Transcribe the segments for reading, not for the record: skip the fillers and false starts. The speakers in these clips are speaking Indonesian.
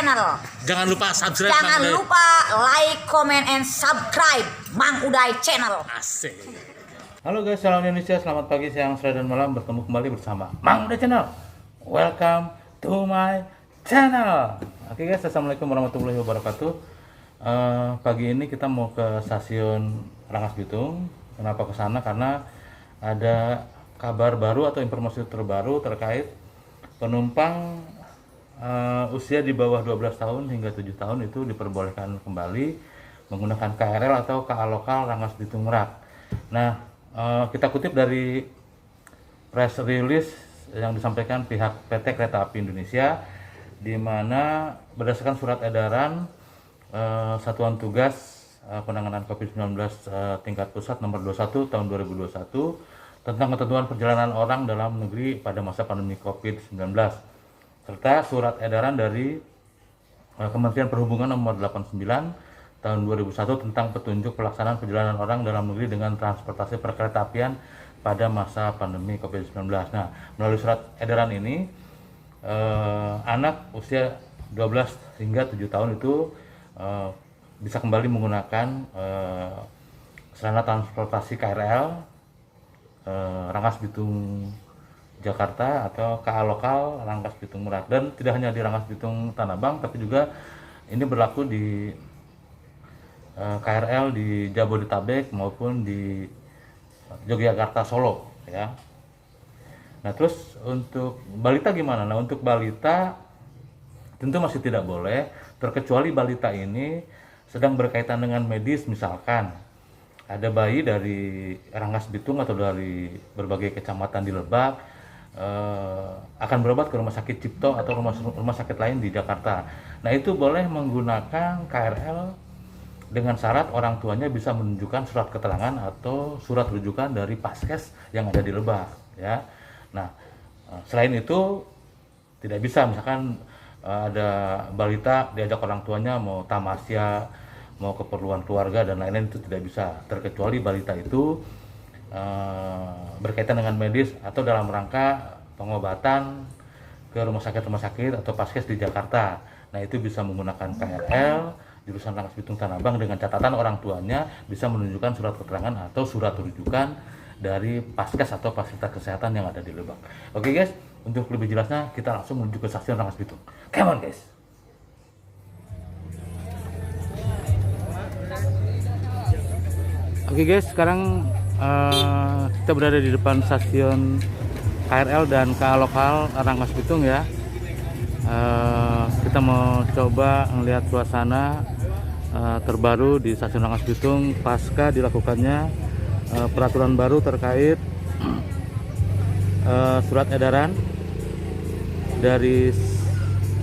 Channel. Jangan lupa subscribe. Jangan lupa like, comment, and subscribe Mang Uday Channel. Asik. Halo guys, salam Indonesia. Selamat pagi, siang, sore, dan malam. Bertemu kembali bersama Mang Uday Channel. Welcome to my channel. Oke guys, assalamualaikum warahmatullahi wabarakatuh. Pagi ini kita mau ke stasiun Rangkas Bitung. Kenapa ke sana? Karena ada kabar baru atau informasi terbaru terkait penumpang usia di bawah 12 tahun hingga 7 tahun itu diperbolehkan kembali menggunakan KRL atau KA lokal Rangkas Bitung Merak. Nah, kita kutip dari press release yang disampaikan pihak PT Kereta Api Indonesia, di mana berdasarkan surat edaran Satuan Tugas Penanganan COVID-19 tingkat pusat nomor 21 tahun 2021 tentang ketentuan perjalanan orang dalam negeri pada masa pandemi COVID-19, serta surat edaran dari Kementerian Perhubungan nomor 89 tahun 2001 tentang petunjuk pelaksanaan perjalanan orang dalam negeri dengan transportasi perkeretaapian pada masa pandemi COVID-19. Nah, melalui surat edaran ini, anak usia 12 hingga 7 tahun itu bisa kembali menggunakan sarana transportasi KRL Rangkas Bitung Jakarta atau KA lokal Rangkas Bitung Merak, dan tidak hanya di Rangkas Bitung Tanah Abang, tapi juga ini berlaku di KRL di Jabodetabek maupun di Yogyakarta Solo ya. Nah, terus untuk balita gimana? Nah, untuk balita tentu masih tidak boleh, terkecuali balita ini sedang berkaitan dengan medis, misalkan ada bayi dari Rangkas Bitung atau dari berbagai kecamatan di Lebak akan berobat ke rumah sakit Cipto atau rumah sakit lain di Jakarta. Nah, itu boleh menggunakan KRL dengan syarat orang tuanya bisa menunjukkan surat keterangan atau surat rujukan dari Paskes yang ada di Lebak ya. Nah, selain itu tidak bisa, misalkan ada balita diajak orang tuanya mau tamasya, mau keperluan keluarga dan lain-lain, itu tidak bisa, terkecuali balita itu berkaitan dengan medis atau dalam rangka pengobatan ke rumah sakit atau Paskes di Jakarta. Nah, itu bisa menggunakan KRL jurusan Rangkas Bitung Tanah Abang dengan catatan orang tuanya bisa menunjukkan surat keterangan atau surat rujukan dari Paskes atau fasilitas kesehatan yang ada di Lebak. Oke guys, untuk lebih jelasnya kita langsung menuju ke stasiun Rangkas Bitung. Come on guys. Oke guys, sekarang kita berada di depan stasiun KRL dan KA lokal Rangkas Bitung ya. Kita mau coba melihat suasana terbaru di stasiun Rangkas Bitung pasca dilakukannya peraturan baru terkait surat edaran dari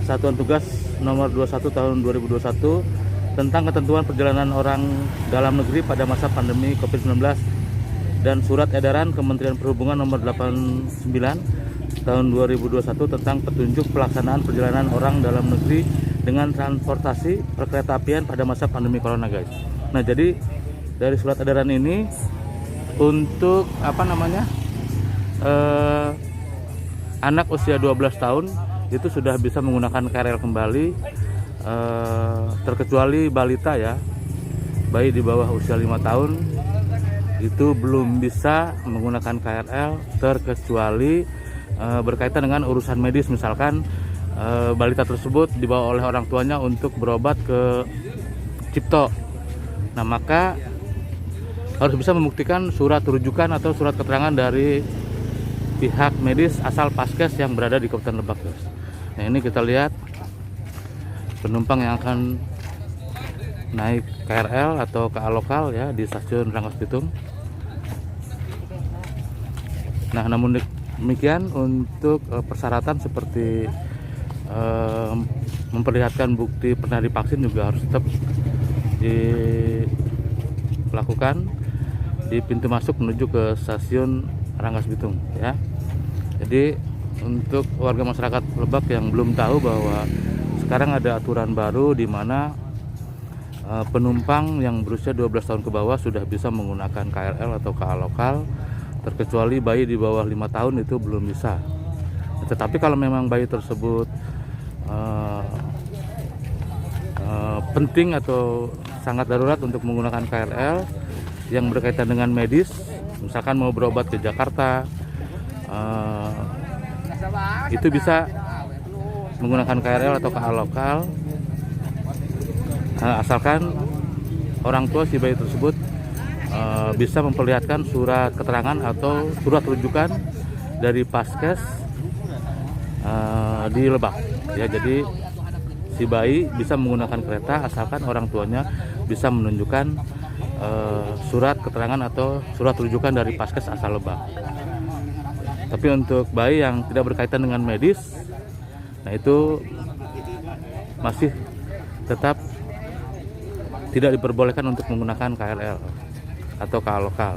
Satuan Tugas nomor 21 tahun 2021 tentang ketentuan perjalanan orang dalam negeri pada masa pandemi COVID-19 dan surat edaran Kementerian Perhubungan nomor 89 tahun 2021 tentang petunjuk pelaksanaan perjalanan orang dalam negeri dengan transportasi perkeretaapian pada masa pandemi corona guys. Nah, jadi dari surat edaran ini untuk anak usia 12 tahun itu sudah bisa menggunakan KRL kembali, terkecuali balita ya, bayi di bawah usia 5 tahun itu belum bisa menggunakan KRL, terkecuali berkaitan dengan urusan medis, misalkan balita tersebut dibawa oleh orang tuanya untuk berobat ke Cipto. Nah, maka harus bisa membuktikan surat rujukan atau surat keterangan dari pihak medis asal Paskes yang berada di Kabupaten Lebak guys. Nah, ini kita lihat penumpang yang akan naik KRL atau KA lokal ya di stasiun Rangkas Bitung. Nah, namun demikian untuk persyaratan seperti memperlihatkan bukti pernah divaksin juga harus tetap dilakukan di pintu masuk menuju ke stasiun Rangkas Bitung ya. Jadi untuk warga masyarakat Lebak yang belum tahu bahwa sekarang ada aturan baru di mana penumpang yang berusia 12 tahun ke bawah sudah bisa menggunakan KRL atau KA lokal, terkecuali bayi di bawah 5 tahun itu belum bisa. Tetapi kalau memang bayi tersebut penting atau sangat darurat untuk menggunakan KRL yang berkaitan dengan medis, misalkan mau berobat ke Jakarta, itu bisa menggunakan KRL atau KA lokal, asalkan orang tua si bayi tersebut bisa memperlihatkan surat keterangan atau surat rujukan dari Paskes di Lebak. Ya, jadi si bayi bisa menggunakan kereta asalkan orang tuanya bisa menunjukkan surat keterangan atau surat rujukan dari Paskes asal Lebak. Tapi untuk bayi yang tidak berkaitan dengan medis, nah itu masih tetap tidak diperbolehkan untuk menggunakan KRL atau KA lokal.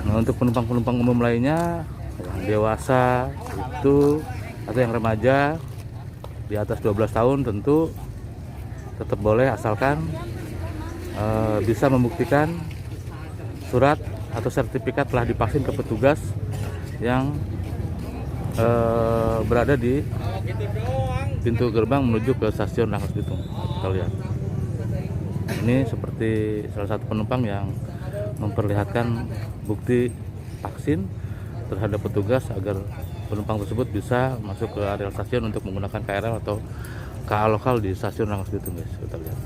Nah, untuk penumpang-penumpang umum lainnya yang dewasa itu atau yang remaja di atas 12 tahun tentu tetap boleh asalkan bisa membuktikan surat atau sertifikat telah divaksin ke petugas yang berada di pintu gerbang menuju ke stasiun Rangkas Bitung. Kita lihat. Ini seperti salah satu penumpang yang memperlihatkan bukti vaksin terhadap petugas agar penumpang tersebut bisa masuk ke area stasiun untuk menggunakan KRL atau KA lokal di stasiun Rangkas Bitung, guys. Kita lihat.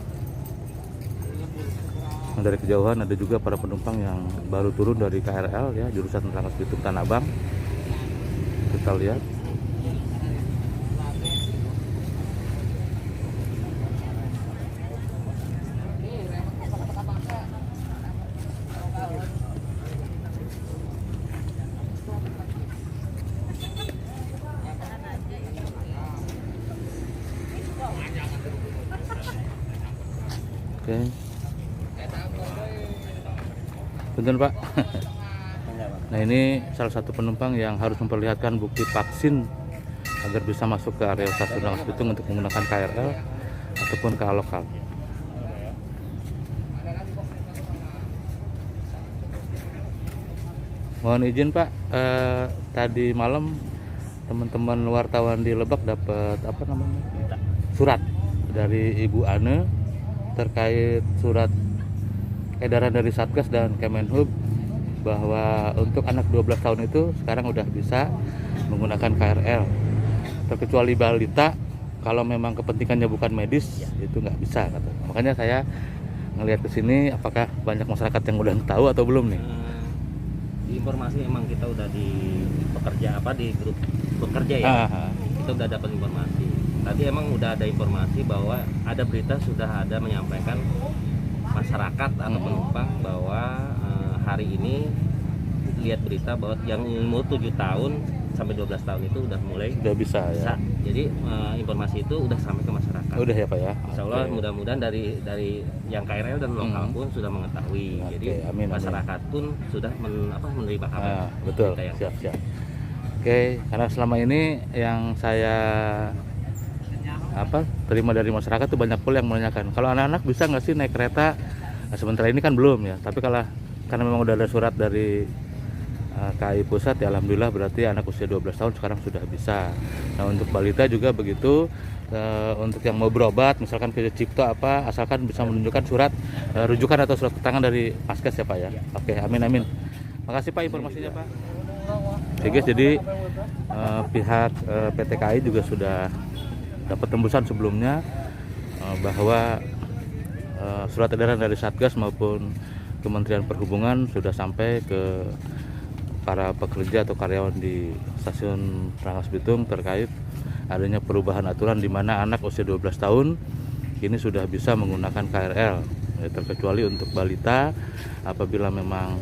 Dari kejauhan ada juga para penumpang yang baru turun dari KRL ya, jurusan Rangkas Bitung Tanah Abang. Kita lihat. Oke. Punten Pak. Nah, ini salah satu penumpang yang harus memperlihatkan bukti vaksin agar bisa masuk ke area stasiun Rangkas Bitung untuk menggunakan KRL ataupun KA lokal. Mohon izin Pak, tadi malam teman-teman wartawan di Lebak dapat surat dari Ibu Ane terkait surat edaran dari Satgas dan Kemenhub bahwa untuk anak 12 tahun itu sekarang udah bisa menggunakan KRL, terkecuali balita kalau memang kepentingannya bukan medis itu nggak bisa kata. Makanya saya ngelihat ke sini apakah banyak masyarakat yang udah tahu atau belum nih. Informasi emang kita udah di di grup bekerja ya. Kita udah dapat informasi. Tadi emang udah ada informasi bahwa ada berita sudah ada menyampaikan masyarakat atau penumpang bahwa hari ini lihat berita bahwa yang umur 7 tahun sampai 12 tahun itu udah mulai bisa ya. Jadi informasi itu udah sampai ke masyarakat. Udah ya Pak ya. Insya Allah mudah-mudahan dari yang KRL dan lokal pun sudah mengetahui. Jadi masyarakat pun sudah menerima kabar. Betul. Siap. Oke, karena selama ini yang saya terima dari masyarakat tuh banyak pula yang menanyakan kalau anak-anak bisa nggak sih naik kereta. Nah, sementara ini kan belum ya, tapi karena memang udah ada surat dari KAI Pusat ya, alhamdulillah berarti anak usia 12 tahun sekarang sudah bisa. Nah, untuk balita juga begitu. Untuk yang mau berobat misalkan ke Cipto asalkan bisa menunjukkan surat rujukan atau surat keterangan dari Paskes ya Pak ya. Oke, amin. Makasih Pak informasinya Pak. Oke guys, jadi pihak PT KAI juga sudah dapat tembusan sebelumnya bahwa surat edaran dari Satgas maupun Kementerian Perhubungan sudah sampai ke para pekerja atau karyawan di stasiun Rangkas Bitung terkait adanya perubahan aturan di mana anak usia 12 tahun ini sudah bisa menggunakan KRL, terkecuali untuk balita apabila memang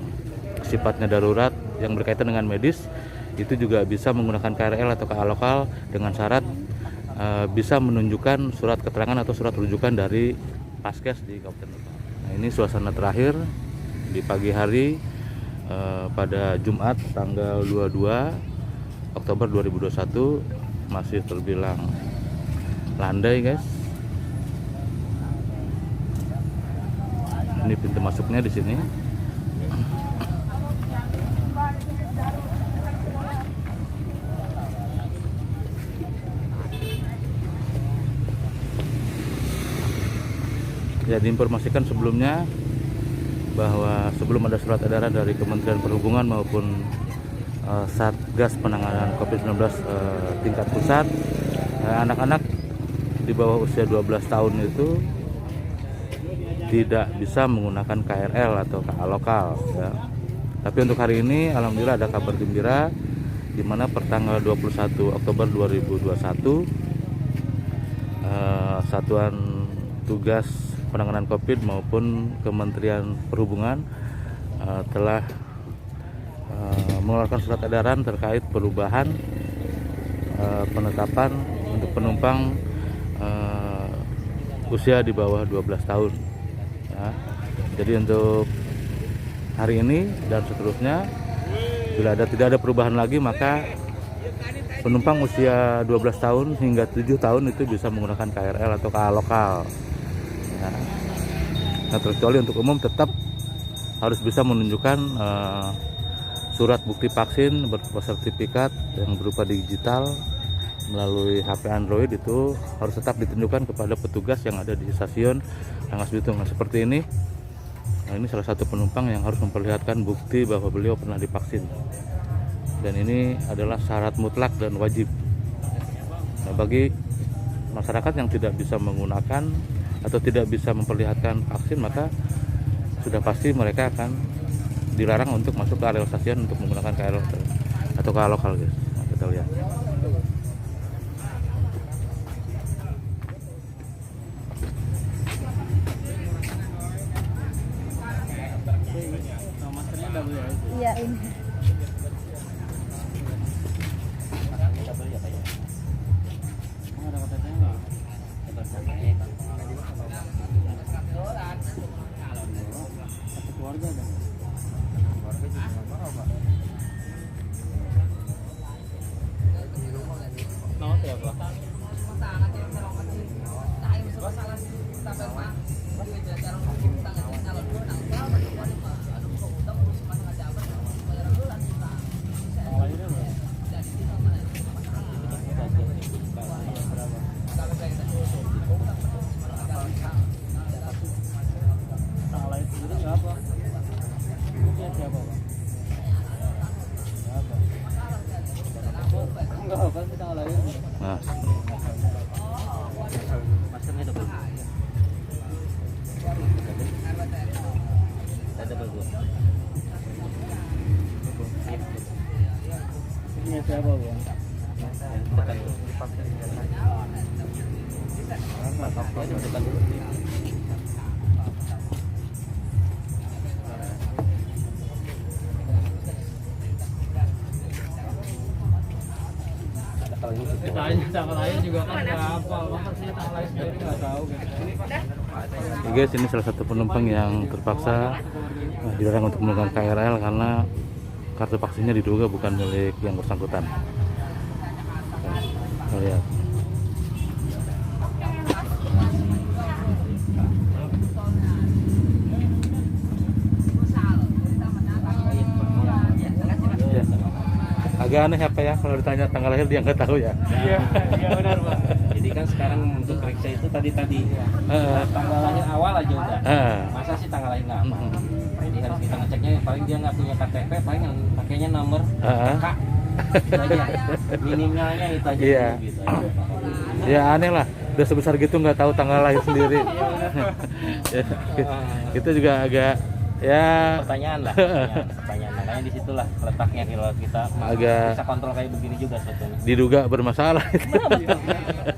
sifatnya darurat yang berkaitan dengan medis itu juga bisa menggunakan KRL atau KA lokal dengan syarat bisa menunjukkan surat keterangan atau surat rujukan dari Paskes di Kabupaten Lebak. Nah, ini suasana terakhir di pagi hari pada Jumat tanggal 22 Oktober 2021 masih terbilang landai guys. Ini pintu masuknya di sini. Ya, diinformasikan sebelumnya bahwa sebelum ada surat edaran dari Kementerian Perhubungan maupun Satgas Penanganan COVID-19 tingkat pusat, anak-anak di bawah usia 12 tahun itu tidak bisa menggunakan KRL atau KA lokal ya. Tapi untuk hari ini alhamdulillah ada kabar gembira, di mana pertanggal 21 Oktober 2021 Satuan Tugas Penanganan COVID maupun Kementerian Perhubungan telah mengeluarkan surat edaran terkait perubahan penetapan untuk penumpang usia di bawah 12 tahun ya. Jadi untuk hari ini dan seterusnya, bila tidak ada perubahan lagi, maka penumpang usia 12 tahun hingga 7 tahun itu bisa menggunakan KRL atau KA lokal ya. Nah, terkecuali untuk umum tetap harus bisa menunjukkan surat bukti vaksin berupa sertifikat yang berupa digital melalui HP Android, itu harus tetap ditunjukkan kepada petugas yang ada di stasiun Rengas Bitung. Nah, seperti ini. Nah, ini salah satu penumpang yang harus memperlihatkan bukti bahwa beliau pernah divaksin. Dan ini adalah syarat mutlak dan wajib. Nah, bagi masyarakat yang tidak bisa menggunakan atau tidak bisa memperlihatkan vaksin, maka sudah pasti mereka akan dilarang untuk masuk ke area stasiun untuk menggunakan KRL atau KA lokal, guys. Nah, kita lihat. Iya ini. Nah, Maskernya double. Double dua. Ini siapa, Bang? Tekan dulu. Tekan dulu. Tanggal lain juga kan nggak hafal, maka sih tanggal lain sendiri nggak tahu gitu. ya guys, ini salah satu penumpang yang terpaksa dilarang untuk menggunakan KRL karena kartu vaksinnya diduga bukan milik yang bersangkutan. Kita lihat. Ya. Agak aneh apa ya kalau ditanya tanggal lahir dia nggak tahu ya. Iya, iya benar, Pak. Jadi kan sekarang untuk periksa itu tadi tanggal lahir awal aja udah. Masa sih tanggal lahir nggak apa? Jadi harus kita ngeceknya, paling dia nggak punya KTP, paling yang pakainya nomor kakak. Itu aja. Minimalnya itu aja. Iya. Gitu aja. Ya aneh lah, udah sebesar gitu nggak tahu tanggal lahir sendiri. Ya, itu juga agak ya Pertanyaan lah, pertanyaan. Makanya disitulah letaknya kalau kita Agak- bisa kontrol kayak begini juga sebetulnya. diduga bermasalah.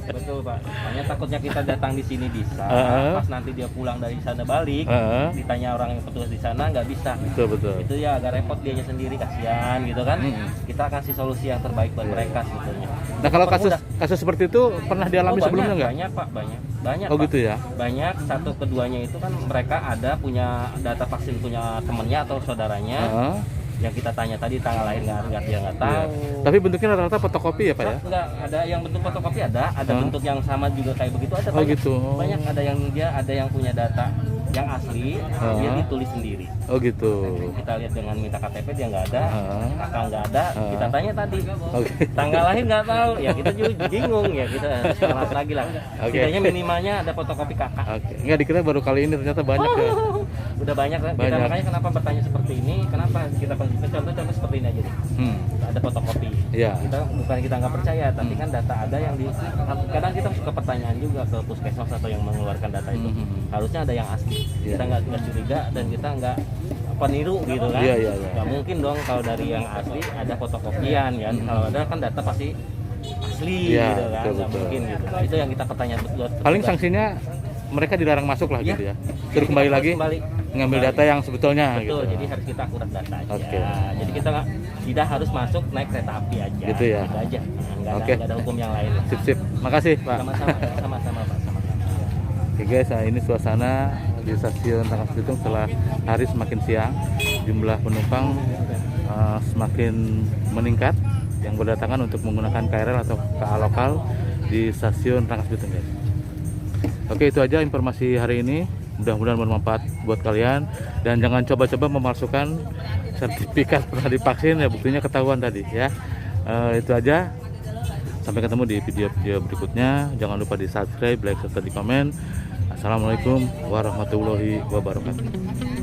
Betul Pak. Makanya takutnya kita datang di sini bisa, pas nanti dia pulang dari sana balik, ditanya orang yang petugas di sana nggak bisa. Betul. Itu ya agak repot dianya sendiri, kasihan gitu kan. Kita kasih solusi yang terbaik buat mereka sebetulnya. Nah, kalau kasus seperti itu pernah dialami sebelumnya nggak? Banyak Pak, banyak. Oh Pak. gitu ya. Banyak. Satu keduanya itu kan mereka ada punya data vaksin punya temennya atau saudaranya. Yang kita tanya tadi tanggal lahir nggak dia nggak tahu. Tapi bentuknya rata-rata fotokopi ya Pak ya? Enggak, ada yang bentuk fotokopi ada bentuk yang sama juga kayak begitu ada. Oh banyak. gitu. Banyak, ada yang punya data yang asli dia ditulis sendiri. Oh gitu. Kita lihat dengan minta KTP dia nggak ada, Ah. kakak nggak ada, kita tanya tadi Oke. tanggal lahir nggak tahu, ya kita juga bingung ya, kita kelas lagi lah. Oke. Setidaknya minimalnya ada fotokopi kakak. Oke. Enggak dikira baru kali ini ternyata banyak ya. Udah banyak kan? Kita Banyak. makanya kenapa bertanya seperti ini, kenapa kita contoh seperti ini aja deh. Ada fotokopi. Iya. Kita nggak percaya, tapi kan data ada yang di. Kadang kita suka pertanyaan juga ke puskesmas atau yang mengeluarkan data itu. Harusnya ada yang asli. Iya. Kita nggak curiga dan kita nggak peniru gitu kan. Iya, iya. Nggak mungkin dong kalau dari yang asli ada fotokopian kan. Kalau ada kan data pasti asli Iya, gitu kan. betul, Nggak betul. mungkin gitu. Itu yang kita pertanyaan buat Paling petugas. sanksinya mereka dilarang masuk lah Iya. gitu ya. Suruh kembali lagi ngambil data yang sebetulnya Betul, gitu. jadi harus kita akurat data aja. Oke. Jadi kita tidak harus masuk naik kereta api aja. Gitu ya. Gitu aja. Nggak Oke. ada hukum yang lain. Sip sip. Makasih Pak. Sama-sama, sama-sama Pak. Sama-sama. Oke guys, nah ini suasana di stasiun Rangkas Bitung setelah hari semakin siang, jumlah penumpang semakin meningkat yang berdatangan untuk menggunakan KRL atau KA lokal di stasiun Rangkas Bitung guys. Oke, itu aja informasi hari ini. Mudah-mudahan bermanfaat buat kalian dan jangan coba-coba memalsukan sertifikat pernah divaksin ya, buktinya ketahuan tadi ya. Itu aja. Sampai ketemu di video-video berikutnya. Jangan lupa di subscribe, like, serta di komen. Assalamualaikum warahmatullahi wabarakatuh.